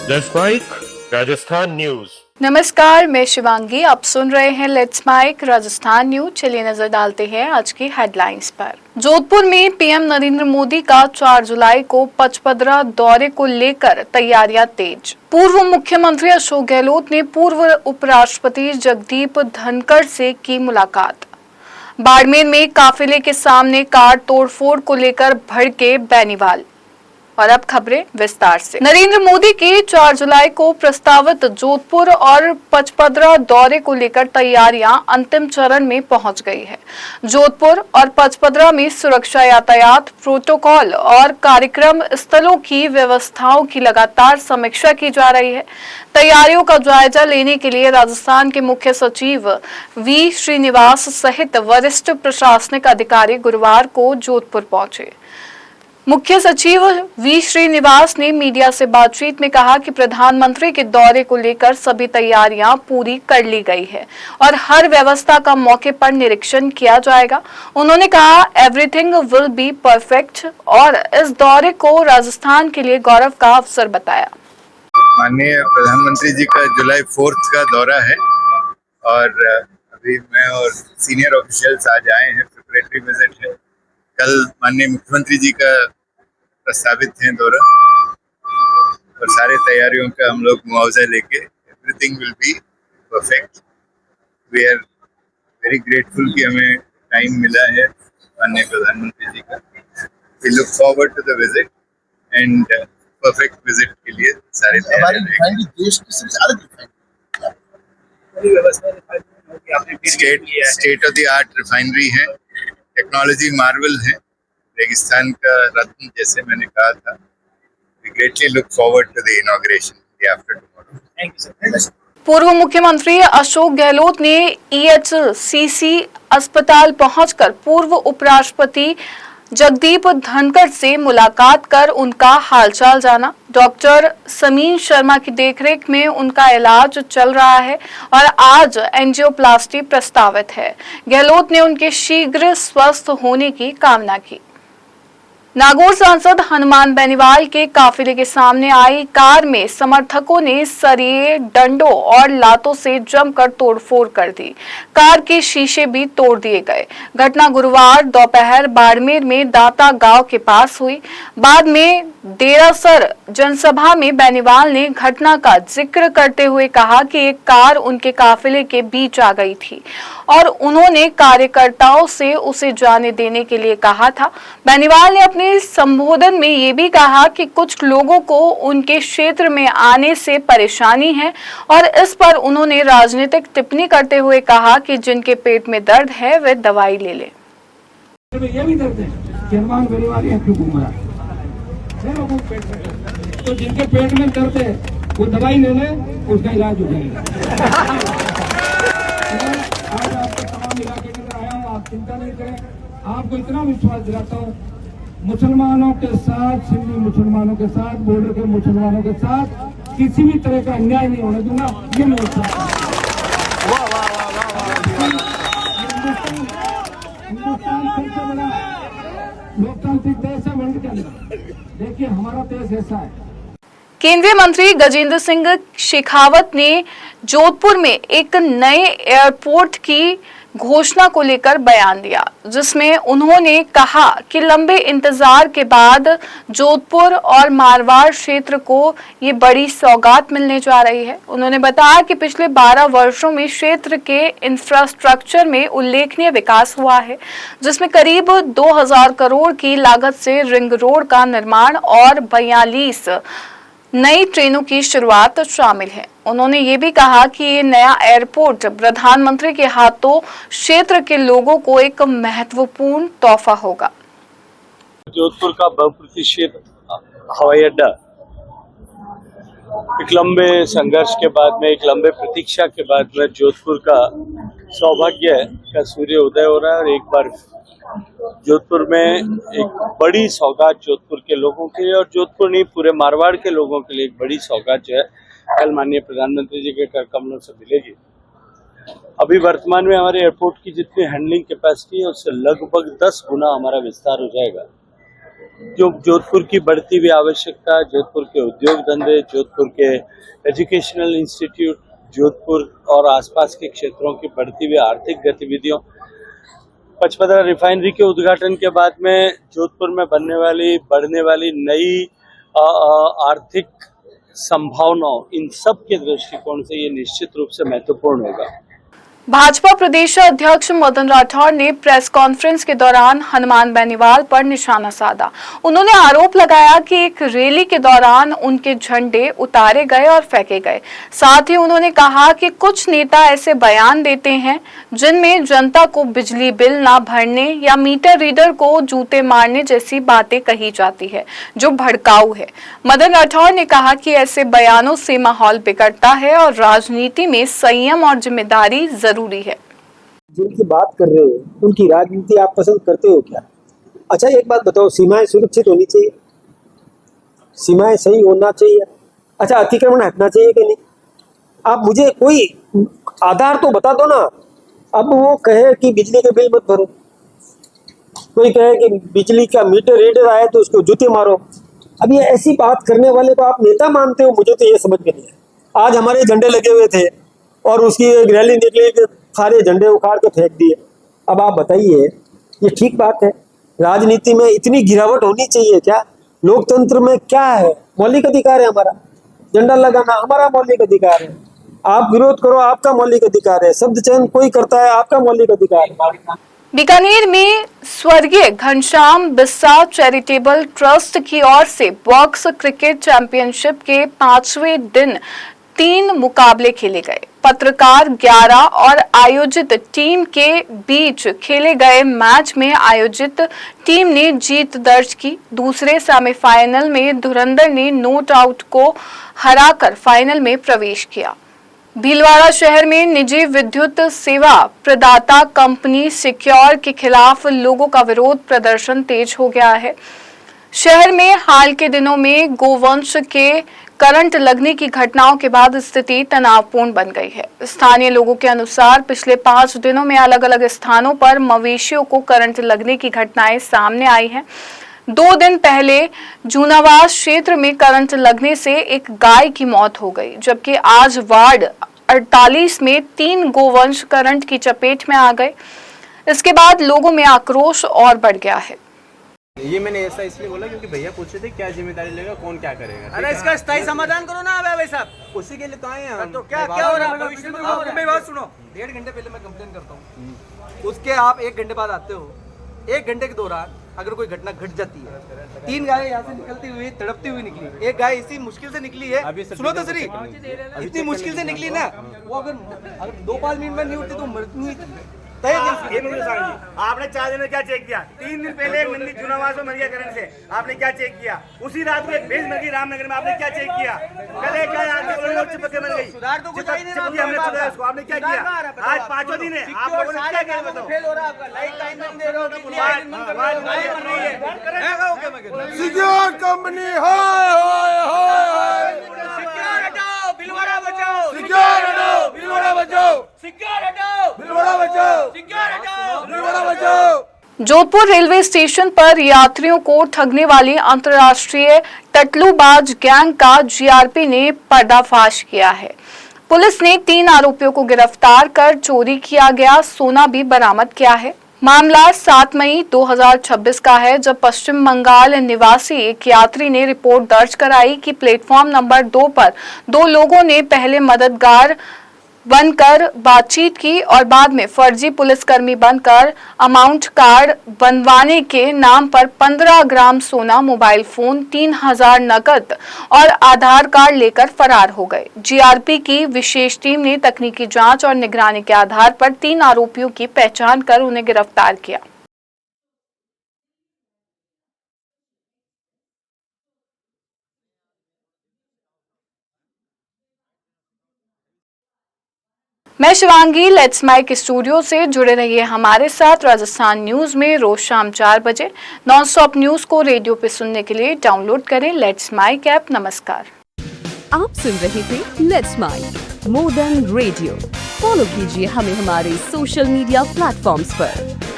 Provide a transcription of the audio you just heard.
Let's mic Rajasthan news. नमस्कार, मैं शिवांगी। आप सुन रहे हैं लेट्स माइक राजस्थान न्यूज। चलिए नजर डालते हैं आज की हेडलाइंस पर। जोधपुर में पीएम नरेंद्र मोदी का 4 जुलाई को पचपदरा दौरे को लेकर तैयारियां तेज। पूर्व मुख्यमंत्री अशोक गहलोत ने पूर्व उपराष्ट्रपति जगदीप धनखड़ से की मुलाकात। बाड़मेर में काफिले के सामने कार तोड़फोड़ को लेकर भड़के बेनीवाल। और अब खबरें विस्तार से। नरेंद्र मोदी के 4 जुलाई को प्रस्तावित जोधपुर और पचपदरा दौरे को लेकर तैयारियां अंतिम चरण में पहुंच गई है। जोधपुर और पचपदरा में सुरक्षा, यातायात प्रोटोकॉल और कार्यक्रम स्थलों की व्यवस्थाओं की लगातार समीक्षा की जा रही है। तैयारियों का जायजा लेने के लिए राजस्थान के मुख्य सचिव वी श्रीनिवास सहित वरिष्ठ प्रशासनिक अधिकारी गुरुवार को जोधपुर पहुंचे। मुख्य सचिव वी श्रीनिवास ने मीडिया से बातचीत में कहा कि प्रधानमंत्री के दौरे को लेकर सभी तैयारियां पूरी कर ली गई है और हर व्यवस्था का मौके पर निरीक्षण किया जाएगा। उन्होंने कहा एवरीथिंग विल बी परफेक्ट और इस दौरे को राजस्थान के लिए गौरव का अवसर बताया। माननीय प्रधानमंत्री जी का जुलाई 4 का दौरा है और अभी मैं और सीनियर ऑफिशियल्स आज आए हैं। प्रिपरेटरी विजिट है। कल माननीय मुख्यमंत्री जी का प्रस्तावित है दौरा और सारे तैयारियों का हम लोग मुआवजा लेके everything will be perfect. We are very grateful कि हमें टाइम मिला है माननीय प्रधानमंत्री जी का। We look forward to the visit and perfect visit के लिए सारे तैयारी देश की सबसे अलग state of the art refinery है। टेक्नोलॉजी मार्वल है, रेगिस्तान का रत्न जैसे मैंने कहा था। We greatly look forward to the inauguration day after tomorrow. Thank you, sir. पूर्व मुख्यमंत्री अशोक गहलोत ने EHCC अस्पताल पहुंचकर पूर्व उपराष्ट्रपति जगदीप धनखड़ से मुलाकात कर उनका हालचाल जाना। डॉक्टर समीन शर्मा की देखरेख में उनका इलाज चल रहा है और आज एंजियोप्लास्टी प्रस्तावित है। गहलोत ने उनके शीघ्र स्वस्थ होने की कामना की। नागौर सांसद हनुमान बेनीवाल के काफिले के सामने आई कार में समर्थकों ने सरिये, डंडों और लातों से जमकर तोड़फोड़ कर दी। कार के शीशे भी तोड़ दिए गए। घटना गुरुवार दोपहर बाड़मेर में दाता गांव के पास हुई। बाद में डेरासर जनसभा में बेनीवाल ने घटना का जिक्र करते हुए कहा कि एक कार उनके काफिले के बीच आ गई थी और उन्होंने कार्यकर्ताओं से उसे जाने देने के लिए कहा था। बेनीवाल ने अपने संबोधन में ये भी कहा कि कुछ लोगों को उनके क्षेत्र में आने से परेशानी है और इस पर उन्होंने राजनीतिक टिप्पणी करते हुए कहा कि जिनके पेट में दर्द है वे दवाई ले लें। ये भी दर्द है कि हनुमान बेनीवाल यहाँ क्यों घूम रहा है? तो जिनके पेट में दर्द है वो दवाई ले लें, उसका इलाज हो जाएगा। आज आपके तमाम इलाके के अंदर आया हूँ, आप चिंता नहीं करें। आपको इतना विश्वास दिलाता हूँ, मुसलमानों के साथ, सुन्नी मुसलमानों के साथ, बॉर्डर के मुसलमानों के साथ किसी भी तरह का अन्याय नहीं होने दूंगा। ये मैं हिंदुस्तान सबसे बड़ा लोकतांत्रिक देश है वर्ल्ड के अंदर। देखिए हमारा देश ऐसा है। केंद्रीय मंत्री गजेंद्र सिंह शेखावत ने जोधपुर में एक नए एयरपोर्ट की घोषणा को लेकर बयान दिया, जिसमें उन्होंने कहा कि लंबे इंतजार के बाद जोधपुर और मारवाड़ क्षेत्र को ये बड़ी सौगात मिलने जा रही है। उन्होंने बताया कि पिछले 12 वर्षों में क्षेत्र के इंफ्रास्ट्रक्चर में उल्लेखनीय विकास हुआ है, जिसमें करीब 2000 करोड़ की लागत से रिंग रोड का निर्माण और 42 नई ट्रेनों की शुरुआत शामिल है। उन्होंने ये भी कहा कि ये नया एयरपोर्ट प्रधानमंत्री के हाथों क्षेत्र के लोगों को एक महत्वपूर्ण तोहफा होगा। जोधपुर का बहुप्रतीक्षित हवाई अड्डा एक लंबे संघर्ष के बाद में, एक लंबे प्रतीक्षा के बाद में जोधपुर का सौभाग्य का सूर्य उदय हो रहा है और एक बार जोधपुर में एक बड़ी सौगात जोधपुर के लोगों के लिए और जोधपुर नहीं पूरे मारवाड़ के लोगों के लिए एक बड़ी सौगात जो है कल माननीय प्रधानमंत्री जी के कर कमलों से मिलेगी। अभी वर्तमान में हमारे एयरपोर्ट की जितनी हैंडलिंग कैपेसिटी है उससे लगभग 10 गुना हमारा विस्तार हो जाएगा जो जोधपुर की बढ़ती हुई आवश्यकता, जोधपुर के उद्योग धंधे, जोधपुर के एजुकेशनल इंस्टीट्यूट, जोधपुर और आसपास के क्षेत्रों की बढ़ती हुई आर्थिक गतिविधियों, पचपदरा रिफाइनरी के उद्घाटन के बाद में जोधपुर में बढ़ने वाली नई आर्थिक संभावनाओं, इन सब के दृष्टिकोण से ये निश्चित रूप से महत्वपूर्ण होगा। भाजपा प्रदेश अध्यक्ष मदन राठौर ने प्रेस कॉन्फ्रेंस के दौरान हनुमान बेनीवाल पर निशाना साधा। उन्होंने आरोप लगाया कि एक रैली के दौरान उनके झंडे उतारे गए और फेंके गए। साथ ही उन्होंने कहा कि कुछ नेता ऐसे बयान देते हैं जिनमें जनता को बिजली बिल ना भरने या मीटर रीडर को जूते मारने जैसी बातें कही जाती है, जो भड़काऊ है। मदन राठौर ने कहा कि ऐसे बयानों से माहौल बिगड़ता है और राजनीति में संयम और जिम्मेदारी जरूरी है। जिनकी बात कर रहे हो उनकी राजनीति आप पसंद करते हो क्या? अच्छा एक बात बताओ, सीमाएं सुरक्षित होनी चाहिए, सीमाएं सही होना चाहिए। अच्छा अतिक्रमण हटना चाहिए कि नहीं? आप मुझे कोई आधार तो बता दो ना। अब वो कहे कि बिजली के बिल मत भरो, कोई कहे कि बिजली का मीटर रीडर आए तो उसको जूते मारो। अब ये ऐसी बात करने वाले को आप नेता मानते हो? मुझे तो ये समझ में नहीं है। आज हमारे झंडे लगे हुए थे और उसकी एक रैली निकली कि सारे झंडे उखाड़ के फेंक दिए। अब आप बताइए, ये ठीक बात है? राजनीति में इतनी गिरावट होनी चाहिए क्या? लोकतंत्र में क्या है? मौलिक अधिकार है हमारा, झंडा लगाना हमारा मौलिक अधिकार है। आप विरोध करो, आपका मौलिक अधिकार है। शब्द चयन कोई करता है, आपका मौलिक अधिकार है। बीकानेर में स्वर्गीय घनश्याम बिस्सा चैरिटेबल ट्रस्ट की ओर से बॉक्स क्रिकेट चैंपियनशिप के 5वें दिन 3 मुकाबले खेले गए। पत्रकार 11 और आयोजित टीम के बीच खेले गए मैच में आयोजित टीम ने जीत दर्ज की। दूसरे सेमीफाइनल में धुरंधर ने नॉट आउट को हराकर फाइनल में प्रवेश किया। भीलवाड़ा शहर में निजी विद्युत सेवा प्रदाता कंपनी सिक्योर के खिलाफ लोगों का विरोध प्रदर्शन तेज हो गया है। शहर में हाल के दिनों में गोवंश के करंट लगने की घटनाओं के बाद स्थिति तनावपूर्ण बन गई है। स्थानीय लोगों के अनुसार पिछले 5 दिनों में अलग अलग स्थानों पर मवेशियों को करंट लगने की घटनाएं सामने आई हैं। 2 दिन पहले जूनावास क्षेत्र में करंट लगने से एक गाय की मौत हो गई, जबकि आज वार्ड 48 में 3 गोवंश करंट की चपेट में आ गए। इसके बाद लोगों में आक्रोश और बढ़ गया है। ये मैंने ऐसा इसलिए बोला क्योंकि भैया पूछ रहे थे क्या जिम्मेदारी लेगा, कौन क्या करेगा। अरे इसका स्थायी समाधान करो ना भाई साहब। उसी के लिए तो आए हैं हम। तो क्या हो रहा है भविष्य में? आपकी मेरी बात सुनो। 1.5 घंटे पहले मैं कंप्लेन करता हूँ, उसके आप 1 घंटे बाद आते हो। 1 घंटे के दौरान अगर कोई घटना घट जाती है, 3 गाय यहाँ से निकलती हुई तड़पती हुई निकली, एक गाय इसी मुश्किल से निकली है। सुनो तो सही, इतनी मुश्किल से निकली ना, वो अगर 2-5 मिनट में नहीं उठती तो मरती थी। आपने 4 दिन में क्या चेक किया? 3 दिन पहले एक नंदी चुनावास में मर गया करंट से, आपने क्या चेक किया? उसी रात को एक भैंस मर गई रामनगर में, आपने क्या चेक किया? कल एक गाय चिपक के मर गई, सुधार तो कुछ नहीं, हमने सुधारा उसको, आपने क्या किया? आज 5वां दिन है, आप लोगों ने क्या किया बताओ? फेल हो रहा है आपका, लाइट टाइम नहीं दे रहे हो, सिक्योर कंपनी हाय हाय हाय, सिक्योर हटाओ, भीलवाड़ा बचाओ, सिक्योर हटाओ, भीलवाड़ा बचाओ, सिक्योर हटाओ, भीलवाड़ा बचाओ, सिक्योर हटाओ, भीलवाड़ा बचाओ। जोधपुर रेलवे स्टेशन पर यात्रियों को ठगने वाली अंतर्राष्ट्रीय टटलूबाज गैंग का जीआरपी ने पर्दाफाश किया है। पुलिस ने 3 आरोपियों को गिरफ्तार कर चोरी किया गया सोना भी बरामद किया है। मामला 7 मई 2026 का है, जब पश्चिम बंगाल निवासी एक यात्री ने रिपोर्ट दर्ज कराई कि प्लेटफॉर्म नंबर 2 पर 2 लोगों ने पहले मददगार बनकर बातचीत की और बाद में फर्जी पुलिसकर्मी बनकर अमाउंट कार्ड बनवाने के नाम पर 15 ग्राम सोना, मोबाइल फोन, 3000 नकद और आधार कार्ड लेकर फरार हो गए। जीआरपी की विशेष टीम ने तकनीकी जांच और निगरानी के आधार पर 3 आरोपियों की पहचान कर उन्हें गिरफ्तार किया। मैं शिवांगी, लेट्स माइक स्टूडियो से जुड़े रहिए हमारे साथ। राजस्थान न्यूज में रोज शाम 4 बजे नॉन स्टॉप न्यूज को रेडियो पे सुनने के लिए डाउनलोड करें लेट्स माइक ऐप। नमस्कार। आप सुन रहे थे let's mike more than radio. Follow कीजिए हमें हमारे सोशल मीडिया प्लेटफॉर्म्स पर।